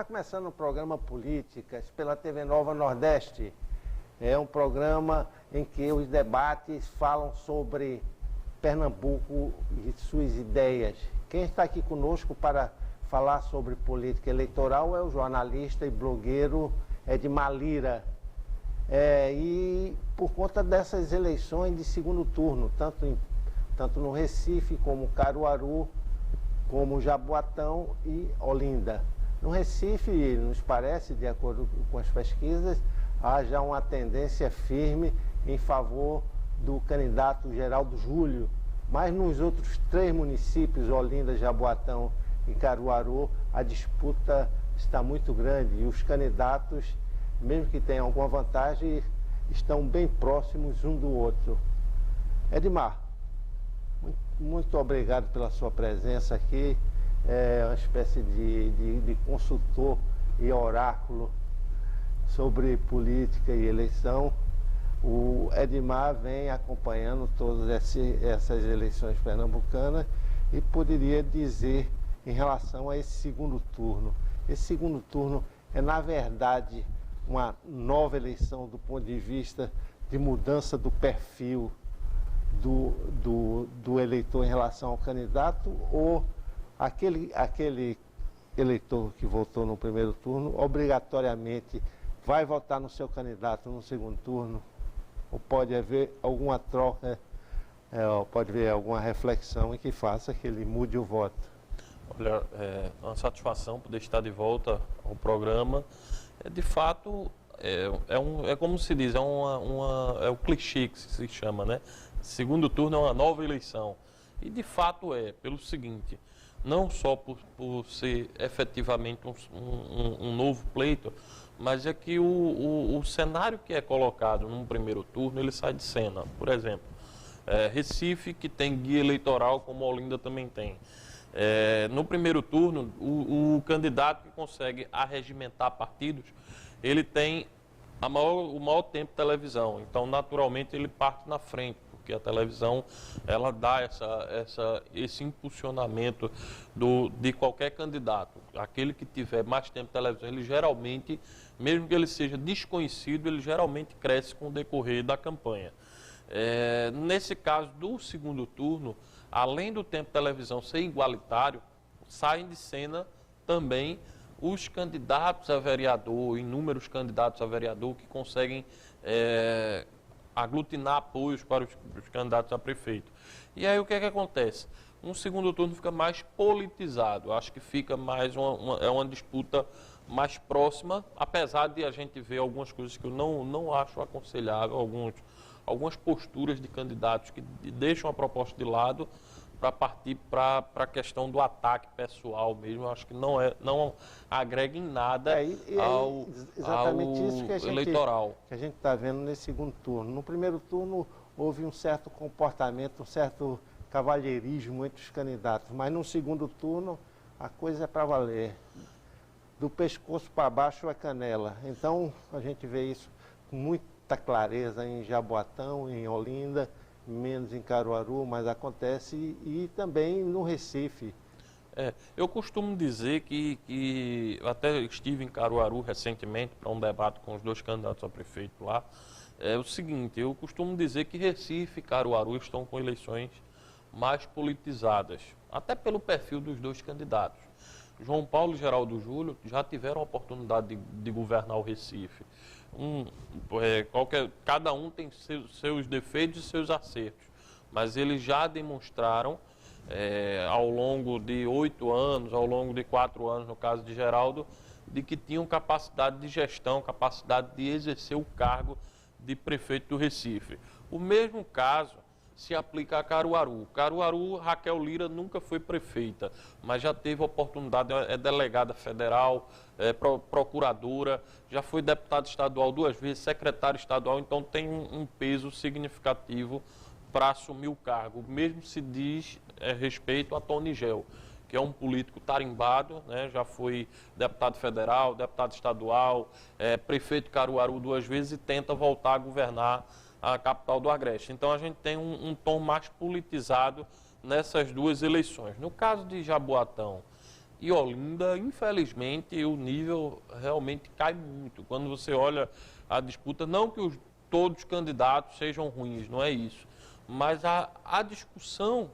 Está começando o programa Políticas pela TV Nova Nordeste. É um programa em que os debates falam sobre Pernambuco e suas ideias. Quem está aqui conosco para falar sobre política eleitoral é o jornalista e blogueiro Edmar Lira. E por conta dessas eleições de segundo turno, tanto no Recife como Caruaru, como Jaboatão e Olinda. No Recife, nos parece, de acordo com as pesquisas, há já uma tendência firme em favor do candidato Geraldo Júlio, mas nos outros 3 municípios, Olinda, Jaboatão e Caruaru, a disputa está muito grande e os candidatos, mesmo que tenham alguma vantagem, estão bem próximos um do outro. Edmar, muito obrigado pela sua presença aqui. É uma espécie de consultor e oráculo sobre política e eleição. O Edmar vem acompanhando todas essas eleições pernambucanas e poderia dizer em relação a esse segundo turno. Esse segundo turno é, na verdade, uma nova eleição do ponto de vista de mudança do perfil do eleitor em relação ao candidato, ou aquele eleitor que votou no primeiro turno obrigatoriamente vai votar no seu candidato no segundo turno? Ou pode haver alguma troca, pode haver alguma reflexão em que faça que ele mude o voto? Olha, uma satisfação poder estar de volta ao programa. De fato, é como se diz, é o clichê que se chama, né? Segundo turno é uma nova eleição. E de fato pelo seguinte: não só por ser efetivamente um novo pleito, mas é que o cenário que é colocado num primeiro turno, ele sai de cena. Por exemplo, Recife, que tem guia eleitoral, como Olinda também tem. No primeiro turno, o candidato que consegue arregimentar partidos, ele tem o maior tempo de televisão. Então, naturalmente, ele parte na frente, porque a televisão ela dá esse impulsionamento de qualquer candidato. Aquele que tiver mais tempo de televisão, ele geralmente, mesmo que ele seja desconhecido, ele geralmente cresce com o decorrer da campanha. Nesse caso do segundo turno, além do tempo de televisão ser igualitário, saem de cena também os candidatos a vereador, inúmeros candidatos a vereador que conseguem aglutinar apoios para os candidatos a prefeito. E aí o que é que acontece? Um segundo turno fica mais politizado, acho que fica mais uma disputa mais próxima, apesar de a gente ver algumas coisas que eu não acho aconselhável, algumas posturas de candidatos que deixam a proposta de lado para partir para a questão do ataque pessoal mesmo. Eu acho que não agrega em nada ao isso que eleitoral. Que a gente está vendo nesse segundo turno. No primeiro turno houve um certo comportamento, um certo cavalheirismo entre os candidatos, mas no segundo turno a coisa é para valer. Do pescoço para baixo é canela. Então a gente vê isso com muita clareza em Jaboatão, em Olinda, menos em Caruaru, mas acontece, e também no Recife. Eu costumo dizer que até estive em Caruaru recentemente para um debate com os 2 candidatos a prefeito lá. É o seguinte: eu costumo dizer que Recife e Caruaru estão com eleições mais politizadas, até pelo perfil dos 2 candidatos. João Paulo e Geraldo Júlio já tiveram a oportunidade de governar o Recife. Cada um tem seus defeitos e seus acertos, mas eles já demonstraram ao longo de 8 anos, ao longo de 4 anos, no caso de Geraldo, de que tinham capacidade de gestão, capacidade de exercer o cargo de prefeito do Recife. O mesmo caso se aplica a Caruaru. Caruaru, Raquel Lira nunca foi prefeita, mas já teve oportunidade, é delegada federal, procuradora, já foi deputada estadual 2 vezes, secretária estadual, então tem um peso significativo para assumir o cargo. Mesmo se diz respeito a Tony Gel, que é um político tarimbado, né, já foi deputado federal, deputado estadual, prefeito de Caruaru 2 vezes e tenta voltar a governar a capital do Agreste. Então a gente tem um tom mais politizado nessas 2 eleições. No caso de Jaboatão, E Olinda, infelizmente, o nível realmente cai muito. Quando você olha a disputa, não que todos os candidatos sejam ruins, não é isso. Mas a discussão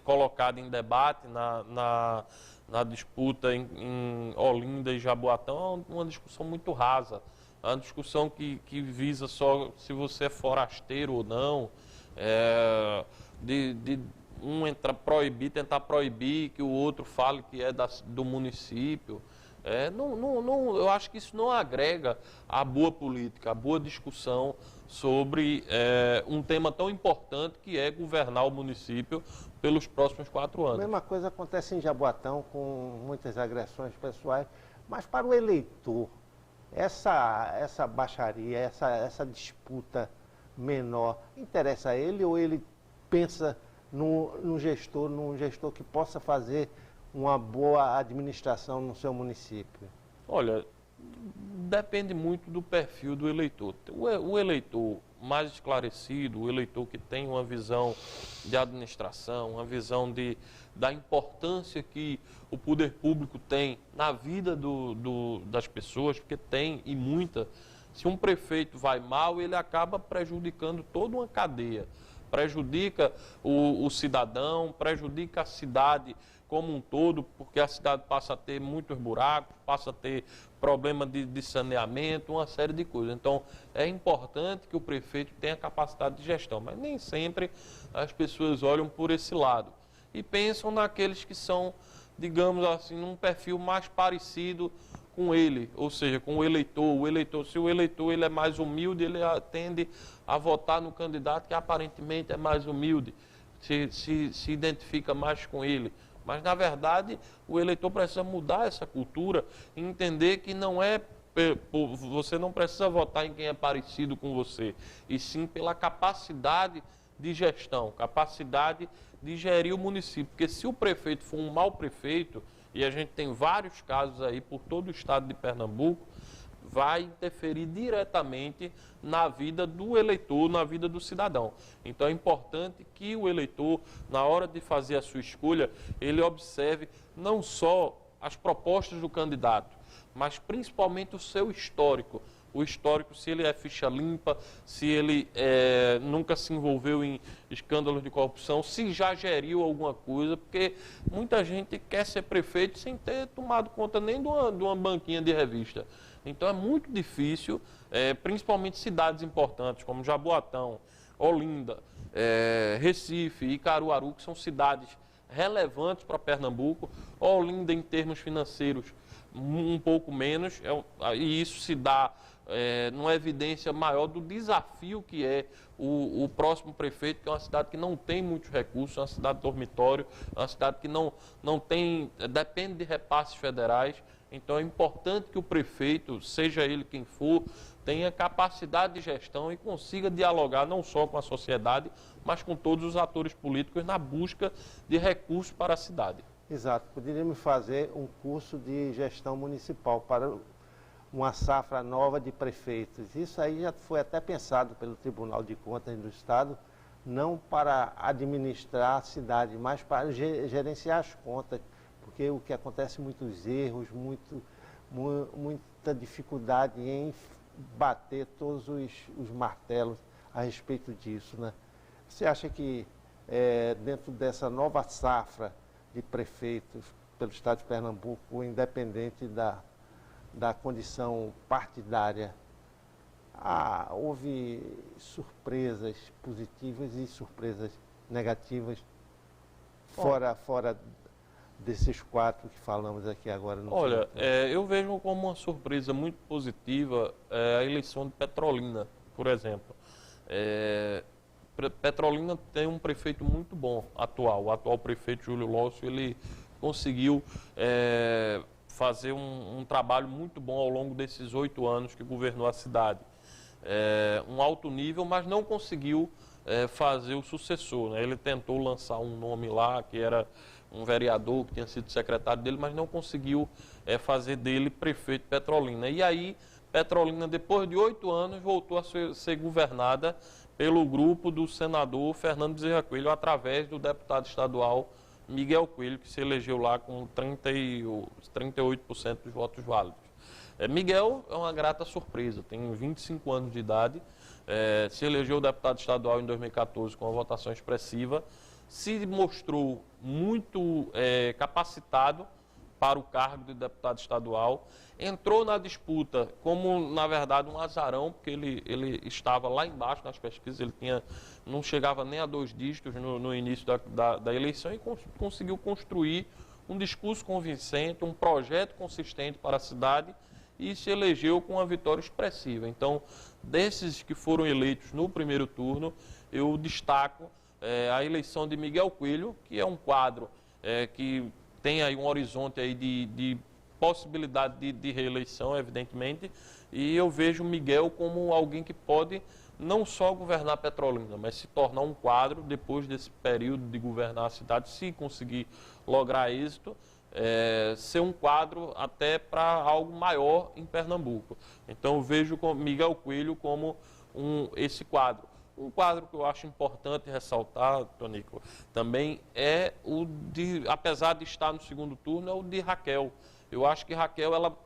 colocada em debate na disputa em Olinda e Jaboatão é uma discussão muito rasa. É uma discussão que visa só se você é forasteiro ou não, tentar proibir que o outro fale que é do município. Eu acho que isso não agrega a boa política, a boa discussão sobre um tema tão importante que é governar o município pelos próximos 4 anos. A mesma coisa acontece em Jaboatão, com muitas agressões pessoais, mas para o eleitor, essa baixaria, essa disputa menor, interessa a ele ou ele pensa num gestor que possa fazer uma boa administração no seu município? Olha, depende muito do perfil do eleitor. O eleitor mais esclarecido, o eleitor que tem uma visão de administração, uma visão da importância que o poder público tem na vida das pessoas, porque tem e muita. Se um prefeito vai mal, ele acaba prejudicando toda uma cadeia. Prejudica o cidadão, prejudica a cidade como um todo, porque a cidade passa a ter muitos buracos, passa a ter problema de saneamento, uma série de coisas. Então, é importante que o prefeito tenha capacidade de gestão, mas nem sempre as pessoas olham por esse lado e pensam naqueles que são, digamos assim, num perfil mais parecido com ele, ou seja, com o eleitor. Se o eleitor ele é mais humilde, ele tende a votar no candidato que aparentemente é mais humilde, se identifica mais com ele. Mas, na verdade, o eleitor precisa mudar essa cultura e entender que você não precisa votar em quem é parecido com você, e sim pela capacidade de gestão, capacidade de gerir o município. Porque se o prefeito for um mau prefeito, e a gente tem vários casos aí por todo o estado de Pernambuco, vai interferir diretamente na vida do eleitor, na vida do cidadão. Então é importante que o eleitor, na hora de fazer a sua escolha, ele observe não só as propostas do candidato, mas principalmente o seu histórico. O histórico, se ele é ficha limpa, se ele nunca se envolveu em escândalos de corrupção, se já geriu alguma coisa, porque muita gente quer ser prefeito sem ter tomado conta nem de uma banquinha de revista. Então é muito difícil, principalmente cidades importantes como Jaboatão, Olinda, Recife e Caruaru, que são cidades relevantes para Pernambuco. Olinda, em termos financeiros, um pouco menos, e isso se dá numa evidência maior do desafio que é o próximo prefeito, que é uma cidade que não tem muitos recursos, é uma cidade dormitório, é uma cidade que não tem, depende de repasses federais. Então é importante que o prefeito, seja ele quem for, tenha capacidade de gestão e consiga dialogar não só com a sociedade, mas com todos os atores políticos na busca de recursos para a cidade. Exato. Poderíamos fazer um curso de gestão municipal para uma safra nova de prefeitos. Isso aí já foi até pensado pelo Tribunal de Contas do Estado, não para administrar a cidade, mas para gerenciar as contas. Porque o que acontece, muitos erros, muita dificuldade em bater todos os martelos a respeito disso, né? Você acha que dentro dessa nova safra de prefeitos pelo estado de Pernambuco, independente da condição partidária, houve surpresas positivas e surpresas negativas fora desses 4 que falamos aqui agora? Olha, eu vejo como uma surpresa muito positiva a eleição de Petrolina, por exemplo. Petrolina tem um prefeito muito bom atual. O atual prefeito Júlio Lócio, ele conseguiu fazer um trabalho muito bom ao longo desses 8 anos que governou a cidade. Um alto nível, mas não conseguiu fazer o sucessor, né? Ele tentou lançar um nome lá, que era um vereador que tinha sido secretário dele, mas não conseguiu fazer dele prefeito de Petrolina. E aí, Petrolina, depois de 8 anos, voltou a ser governada pelo grupo do senador Fernando Bezerra Coelho, através do deputado estadual Miguel Coelho, que se elegeu lá com 38% dos votos válidos. Miguel é uma grata surpresa, tem 25 anos de idade, se elegeu deputado estadual em 2014 com uma votação expressiva, se mostrou muito capacitado para o cargo de deputado estadual, entrou na disputa como, na verdade, um azarão, porque ele estava lá embaixo nas pesquisas, ele não chegava nem a 2 dígitos no início da eleição e conseguiu construir um discurso convincente, um projeto consistente para a cidade e se elegeu com uma vitória expressiva. Então, desses que foram eleitos no primeiro turno, eu destaco a eleição de Miguel Coelho, que é um quadro que tem aí um horizonte aí de possibilidade de reeleição, evidentemente, e eu vejo Miguel como alguém que pode não só governar Petrolina, mas se tornar um quadro depois desse período de governar a cidade, se conseguir lograr êxito, ser um quadro até para algo maior em Pernambuco. Então eu vejo Miguel Coelho como esse quadro. Um quadro que eu acho importante ressaltar, Tonico, também é o de, apesar de estar no segundo turno, é o de Raquel. Eu acho que Raquel, ela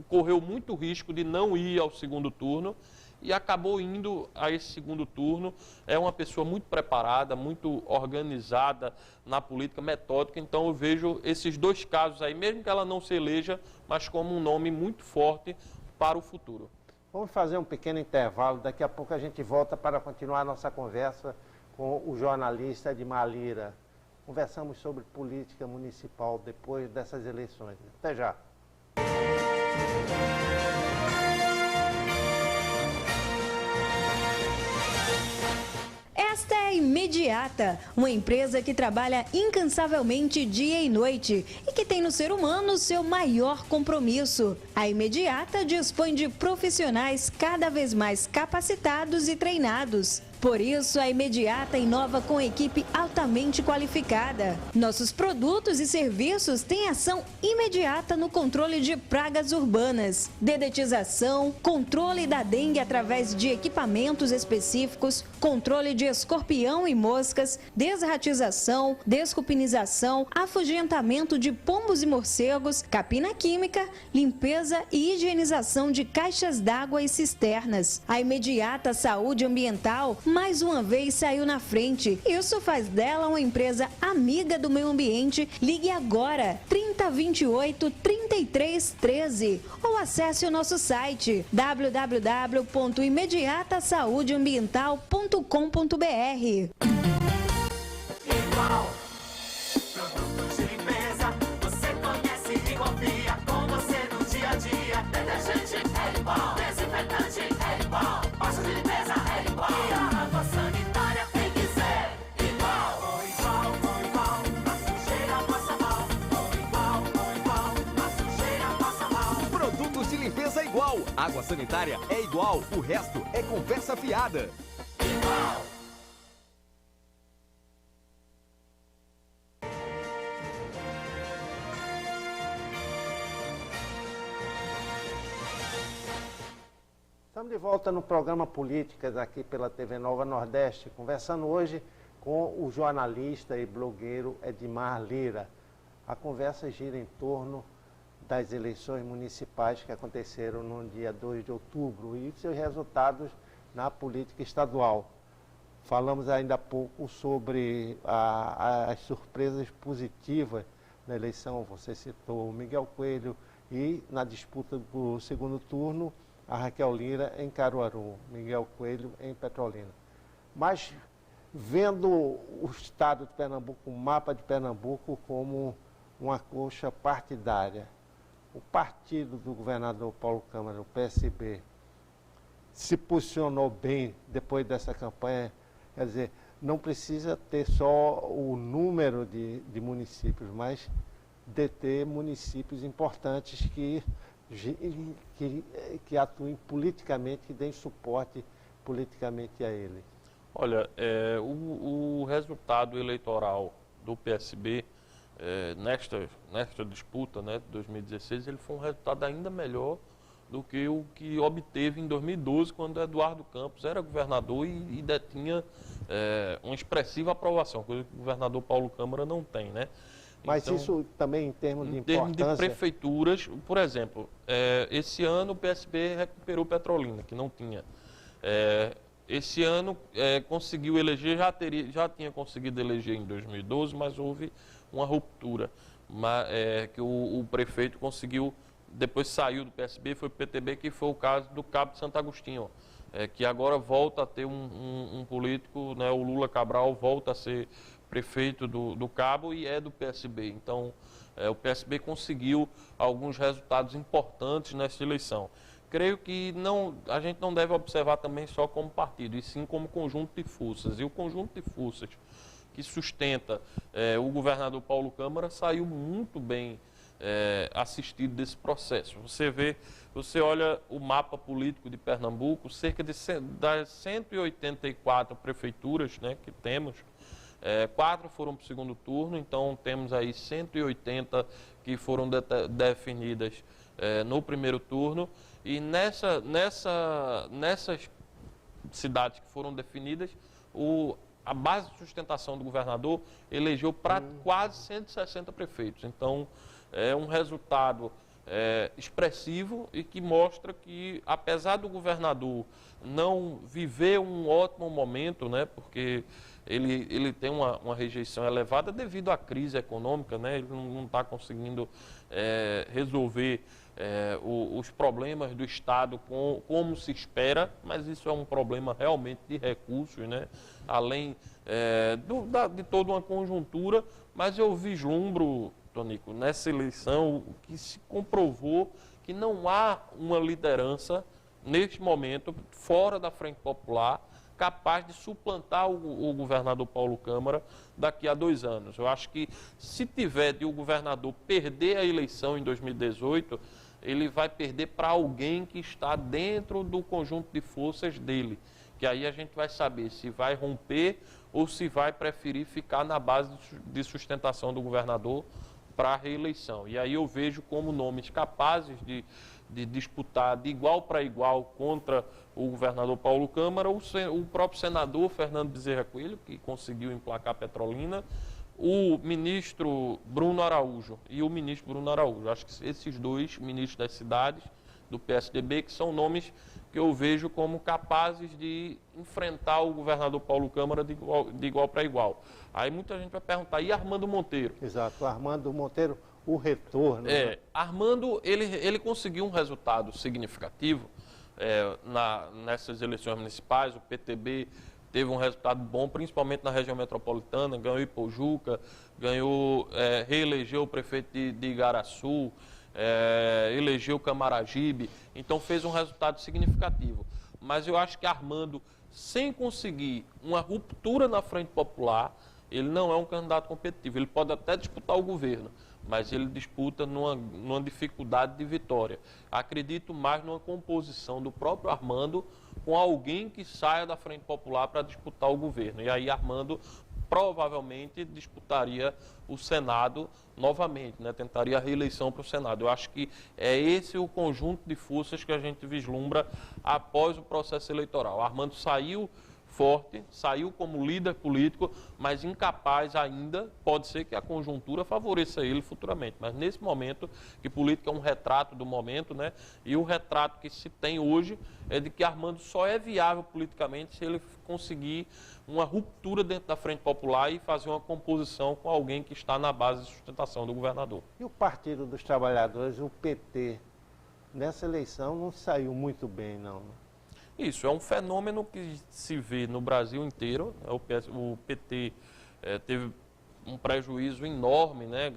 correu muito risco de não ir ao segundo turno e acabou indo a esse segundo turno. É uma pessoa muito preparada, muito organizada na política, metódica. Então eu vejo esses 2 casos aí, mesmo que ela não se eleja, mas como um nome muito forte para o futuro. Vamos fazer um pequeno intervalo, daqui a pouco a gente volta para continuar a nossa conversa com o jornalista Edmar Lira. Conversamos sobre política municipal depois dessas eleições. Até já. Esta é a Imediata, uma empresa que trabalha incansavelmente dia e noite e que tem no ser humano seu maior compromisso. A Imediata dispõe de profissionais cada vez mais capacitados e treinados. Por isso, a Imediata inova com equipe altamente qualificada. Nossos produtos e serviços têm ação imediata no controle de pragas urbanas, dedetização, controle da dengue através de equipamentos específicos, controle de escorpião e moscas, desratização, descupinização, afugentamento de pombos e morcegos, capina química, limpeza e higienização de caixas d'água e cisternas. A Imediata Saúde Ambiental mais uma vez saiu na frente. Isso faz dela uma empresa amiga do meio ambiente. Ligue agora 3028 3313 ou acesse o nosso site www.imediatasaudeambiental.com.br. Produtos de limpeza, você conhece e confia com você no dia a dia. Detergente é igual, desinfetante é igual, pasta de limpeza é igual. E a água sanitária tem que ser igual. Igual, a sujeira passa mal. Igual, a sujeira passa mal. Produtos de limpeza igual, água sanitária é igual, o resto é conversa fiada. Igual. Estamos de volta no programa Políticas aqui pela TV Nova Nordeste, conversando hoje com o jornalista e blogueiro Edmar Lira. A conversa gira em torno das eleições municipais que aconteceram no dia 2 de outubro e seus resultados na política estadual. Falamos ainda há pouco sobre as surpresas positivas na eleição. Você citou o Miguel Coelho e na disputa do segundo turno, a Raquel Lira em Caruaru, Miguel Coelho em Petrolina. Mas vendo o estado de Pernambuco, o mapa de Pernambuco como uma coxa partidária, o partido do governador Paulo Câmara, o PSB, se posicionou bem depois dessa campanha. Quer dizer, não precisa ter só o número de municípios, mas de ter municípios importantes que atuem politicamente, que deem suporte politicamente a ele. Olha, o resultado eleitoral do PSB nesta disputa, né, de 2016, ele foi um resultado ainda melhor do que o que obteve em 2012, quando Eduardo Campos era governador e detinha uma expressiva aprovação, coisa que o governador Paulo Câmara não tem, né? Mas então, isso também em termos de em termos importância... de prefeituras, por exemplo, esse ano o PSB recuperou Petrolina, que não tinha. Esse ano conseguiu eleger, já tinha conseguido eleger em 2012, mas houve uma ruptura, que o prefeito conseguiu, depois saiu do PSB, foi para o PTB, que foi o caso do Cabo de Santo Agostinho, que agora volta a ter um político, né, o Lula Cabral volta a ser prefeito do Cabo e é do PSB. Então, o PSB conseguiu alguns resultados importantes nessa eleição. Creio que a gente não deve observar também só como partido, e sim como conjunto de forças. E o conjunto de forças que sustenta o governador Paulo Câmara saiu muito bem assistido desse processo. Você olha o mapa político de Pernambuco, cerca das 184 prefeituras, né, que temos, 4 foram para o segundo turno, então temos aí 180 que foram definidas no primeiro turno, e nessas cidades que foram definidas, a base de sustentação do governador elegeu para quase 160 prefeitos. Então, é um resultado expressivo e que mostra que, apesar do governador não viver um ótimo momento, né, porque ele tem uma rejeição elevada devido à crise econômica, né, ele não está conseguindo resolver os problemas do Estado como se espera, mas isso é um problema realmente de recursos, né, além de toda uma conjuntura, mas eu vislumbro, Tonico, nessa eleição que se comprovou que não há uma liderança, neste momento, fora da Frente Popular, capaz de suplantar o governador Paulo Câmara daqui a 2 anos. Eu acho que se tiver de o governador perder a eleição em 2018, ele vai perder para alguém que está dentro do conjunto de forças dele, que aí a gente vai saber se vai romper ou se vai preferir ficar na base de sustentação do governador para a reeleição. E aí eu vejo como nomes capazes de disputar de igual para igual contra o governador Paulo Câmara, o próprio senador Fernando Bezerra Coelho, que conseguiu emplacar Petrolina, o ministro Bruno Araújo e o ministro Bruno Araújo. Acho que esses dois ministros das cidades do PSDB, que são nomes que eu vejo como capazes de enfrentar o governador Paulo Câmara de igual para igual. Aí muita gente vai perguntar, e Armando Monteiro? Exato, Armando Monteiro, o retorno. Né? Armando, ele conseguiu um resultado significativo nessas eleições municipais. O PTB teve um resultado bom, principalmente na região metropolitana, ganhou Ipojuca, reelegeu o prefeito de Igaraçu, elegeu Camaragibe, então fez um resultado significativo. Mas eu acho que Armando, sem conseguir uma ruptura na Frente Popular, ele não é um candidato competitivo. Ele pode até disputar o governo, mas ele disputa numa dificuldade de vitória. Acredito mais numa composição do próprio Armando com alguém que saia da Frente Popular para disputar o governo. E aí Armando provavelmente disputaria o Senado novamente, né? Tentaria a reeleição para o Senado. Eu acho que é esse o conjunto de forças que a gente vislumbra após o processo eleitoral. Armando saiu forte, saiu como líder político, mas incapaz ainda, pode ser que a conjuntura favoreça ele futuramente, mas nesse momento, que política é um retrato do momento, né? E o retrato que se tem hoje é de que Armando só é viável politicamente se ele conseguir uma ruptura dentro da Frente Popular e fazer uma composição com alguém que está na base de sustentação do governador. E o Partido dos Trabalhadores, o PT, nessa eleição não saiu muito bem, não? Isso, é um fenômeno que se vê no Brasil inteiro. O PT teve um prejuízo enorme, né,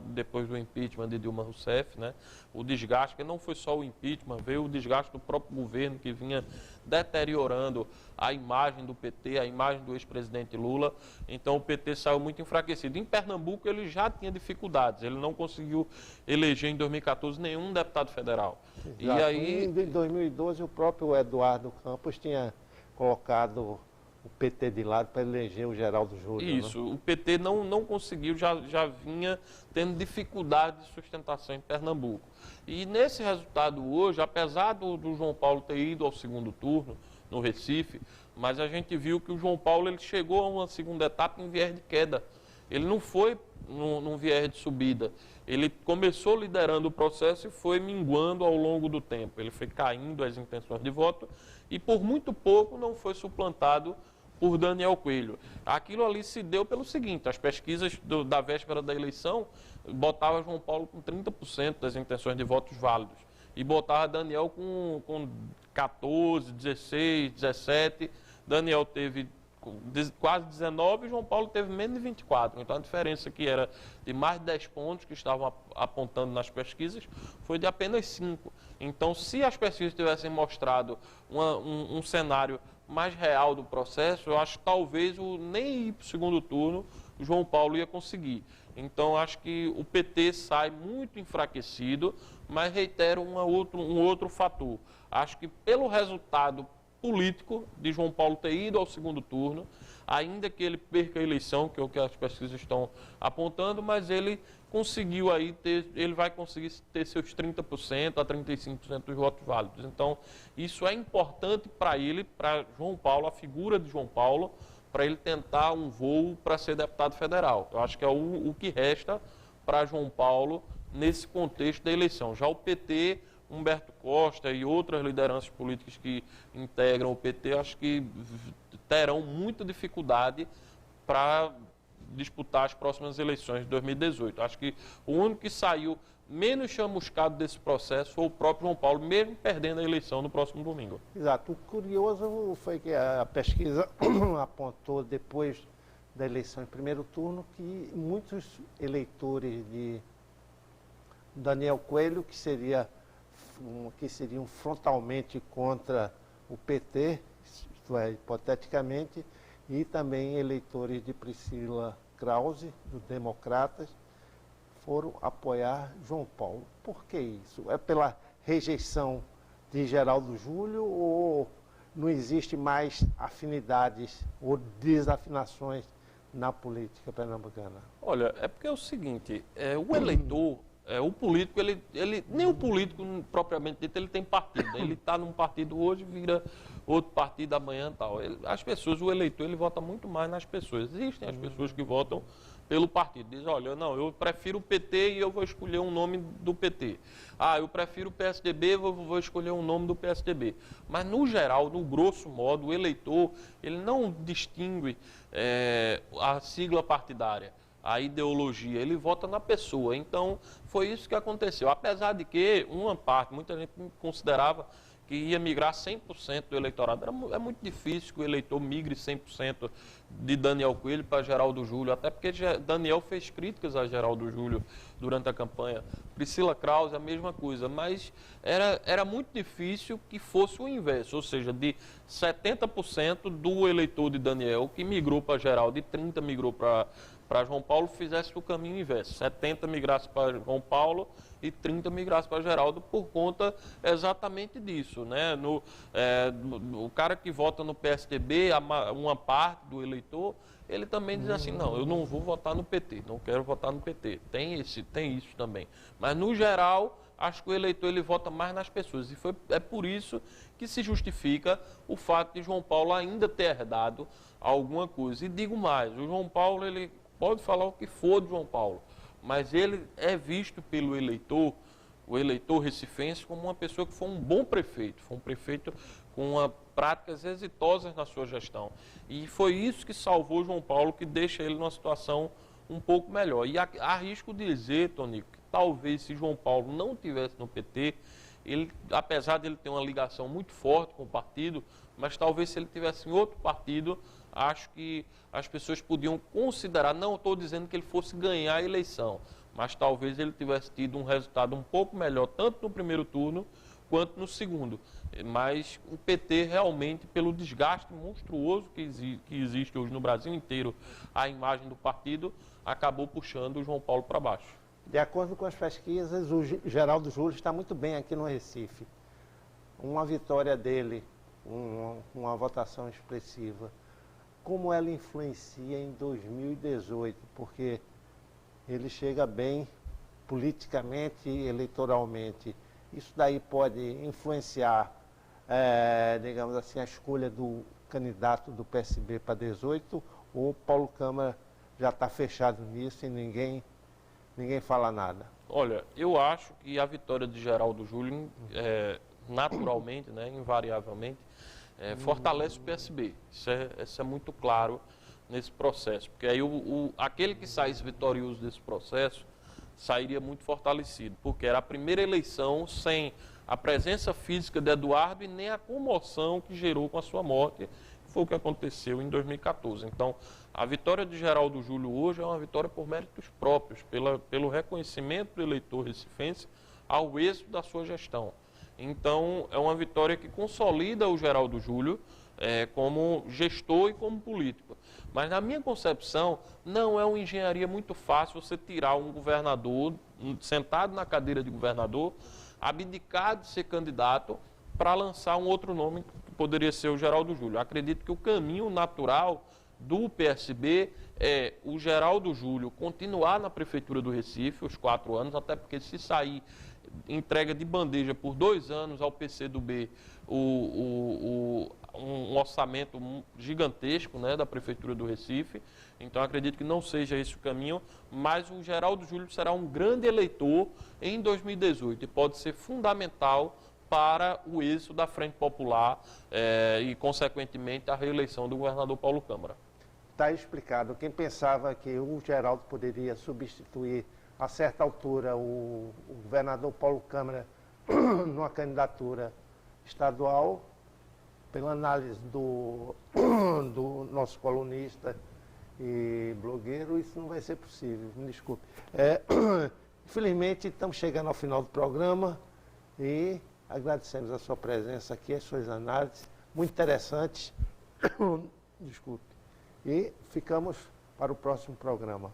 depois do impeachment de Dilma Rousseff, né, o desgaste, que não foi só o impeachment, veio o desgaste do próprio governo, que vinha deteriorando a imagem do PT, a imagem do ex-presidente Lula. Então o PT saiu muito enfraquecido. Em Pernambuco ele já tinha dificuldades, ele não conseguiu eleger em 2014 nenhum deputado federal. Exato. E aí, em 2012 o próprio Eduardo Campos tinha colocado o PT de lado para eleger o Geraldo Júlio. Isso, né? o PT não conseguiu, já vinha tendo dificuldade de sustentação em Pernambuco. E nesse resultado hoje, apesar do João Paulo ter ido ao segundo turno no Recife, mas a gente viu que o João Paulo ele chegou a uma segunda etapa em viés de queda. Ele não foi num viés de subida. Ele começou liderando o processo e foi minguando ao longo do tempo. Ele foi caindo as intenções de voto e por muito pouco não foi suplantado por Daniel Coelho. Aquilo ali se deu pelo seguinte, as pesquisas da véspera da eleição botavam João Paulo com 30% das intenções de votos válidos e botava Daniel com 14, 16, 17. Daniel teve quase 19 e João Paulo teve menos de 24. Então a diferença que era de mais de 10 pontos que estavam apontando nas pesquisas foi de apenas 5. Então se as pesquisas tivessem mostrado um cenário mais real do processo, eu acho que talvez nem ir para o segundo turno o João Paulo ia conseguir. Então acho que o PT sai muito enfraquecido, mas reitero um outro fator. Acho que pelo resultado político de João Paulo ter ido ao segundo turno, ainda que ele perca a eleição, que é o que as pesquisas estão apontando, mas ele conseguiu aí ele vai conseguir ter seus 30% a 35% dos votos válidos. Então, isso é importante para ele, para João Paulo, a figura de João Paulo, para ele tentar um voo para ser deputado federal. Eu acho que é o que resta para João Paulo nesse contexto da eleição. Já o PT, Humberto Costa e outras lideranças políticas que integram o PT, acho que terão muita dificuldade para disputar as próximas eleições de 2018. Acho que o único que saiu menos chamuscado desse processo foi o próprio João Paulo, mesmo perdendo a eleição no próximo domingo. Exato. O curioso foi que a pesquisa apontou depois da eleição em primeiro turno que muitos eleitores de Daniel Coelho, que seriam frontalmente contra o PT, isto é, hipoteticamente, e também eleitores de Priscila Krause, do Democratas, foram apoiar João Paulo. Por que isso? É pela rejeição de Geraldo Júlio ou não existe mais afinidades ou desafinações na política pernambucana? Olha, é porque é o seguinte, o eleitor, o político, nem o político propriamente dito, ele tem partido. Ele está num partido hoje, vira outro partido amanhã e tal. As pessoas, o eleitor, ele vota muito mais nas pessoas. Existem as pessoas que votam pelo partido. Dizem, olha, não, eu prefiro o PT e eu vou escolher um nome do PT. Ah, eu prefiro o PSDB, eu vou escolher um nome do PSDB. Mas, no geral, no grosso modo, o eleitor, ele não distingue a sigla partidária, a ideologia, ele vota na pessoa. Então, foi isso que aconteceu. Apesar de que, muita gente considerava que ia migrar 100% do eleitorado. É muito difícil que o eleitor migre 100% de Daniel Coelho para Geraldo Júlio, até porque Daniel fez críticas a Geraldo Júlio durante a campanha. Priscila Krause, a mesma coisa, mas era muito difícil que fosse o inverso, ou seja, de 70% do eleitor de Daniel que migrou para Geraldo e 30% migrou para João Paulo, fizesse o caminho inverso. 70 migrasse para João Paulo e 30 migrasse para Geraldo por conta exatamente disso, né? O cara que vota no PSDB, uma parte do eleitor, ele também diz assim, não, eu não vou votar no PT, não quero votar no PT. Tem isso também. Mas, no geral, acho que o eleitor ele vota mais nas pessoas. E é por isso que se justifica o fato de João Paulo ainda ter herdado alguma coisa. E digo mais, o João Paulo, ele pode falar o que for de João Paulo, mas ele é visto pelo eleitor, o eleitor recifense, como uma pessoa que foi um bom prefeito, foi um prefeito com práticas exitosas na sua gestão. E foi isso que salvou João Paulo, que deixa ele numa situação um pouco melhor. E arrisco dizer, Tonico, que talvez se João Paulo não tivesse no PT, ele, apesar de ele ter uma ligação muito forte com o partido, mas talvez se ele tivesse em outro partido, acho que as pessoas podiam considerar, não estou dizendo que ele fosse ganhar a eleição, mas talvez ele tivesse tido um resultado um pouco melhor, tanto no primeiro turno quanto no segundo. Mas o PT realmente, pelo desgaste monstruoso que existe hoje no Brasil inteiro, a imagem do partido, acabou puxando o João Paulo para baixo. De acordo com as pesquisas, o Geraldo Júlio está muito bem aqui no Recife. Uma vitória dele, uma votação expressiva, como ela influencia em 2018, porque ele chega bem politicamente e eleitoralmente. Isso daí pode influenciar, digamos assim, a escolha do candidato do PSB para 18, ou Paulo Câmara já está fechado nisso e ninguém fala nada? Olha, eu acho que a vitória de Geraldo Júlio, naturalmente, né, invariavelmente, fortalece o PSB. Isso é muito claro nesse processo, porque aí aquele que saísse vitorioso desse processo sairia muito fortalecido, porque era a primeira eleição sem a presença física de Eduardo e nem a comoção que gerou com a sua morte, que foi o que aconteceu em 2014. Então, a vitória de Geraldo Júlio hoje é uma vitória por méritos próprios, pelo reconhecimento do eleitor recifense ao êxito da sua gestão. Então, é uma vitória que consolida o Geraldo Júlio como gestor e como político. Mas, na minha concepção, não é uma engenharia muito fácil você tirar um governador, sentado na cadeira de governador, abdicar de ser candidato para lançar um outro nome que poderia ser o Geraldo Júlio. Acredito que o caminho natural do PSB é o Geraldo Júlio continuar na Prefeitura do Recife os 4 anos, até porque se sair entrega de bandeja por 2 anos ao PCdoB um orçamento gigantesco, né, da Prefeitura do Recife. Então acredito que não seja esse o caminho, mas o Geraldo Júlio será um grande eleitor em 2018 e pode ser fundamental para o êxito da Frente Popular e, consequentemente, a reeleição do governador Paulo Câmara. Está explicado. Quem pensava que o Geraldo poderia substituir, a certa altura, o governador Paulo Câmara numa candidatura estadual, pela análise do nosso colunista e blogueiro, isso não vai ser possível, me desculpe. Infelizmente, estamos chegando ao final do programa e agradecemos a sua presença aqui, as suas análises, muito interessantes. Desculpe. E ficamos para o próximo programa.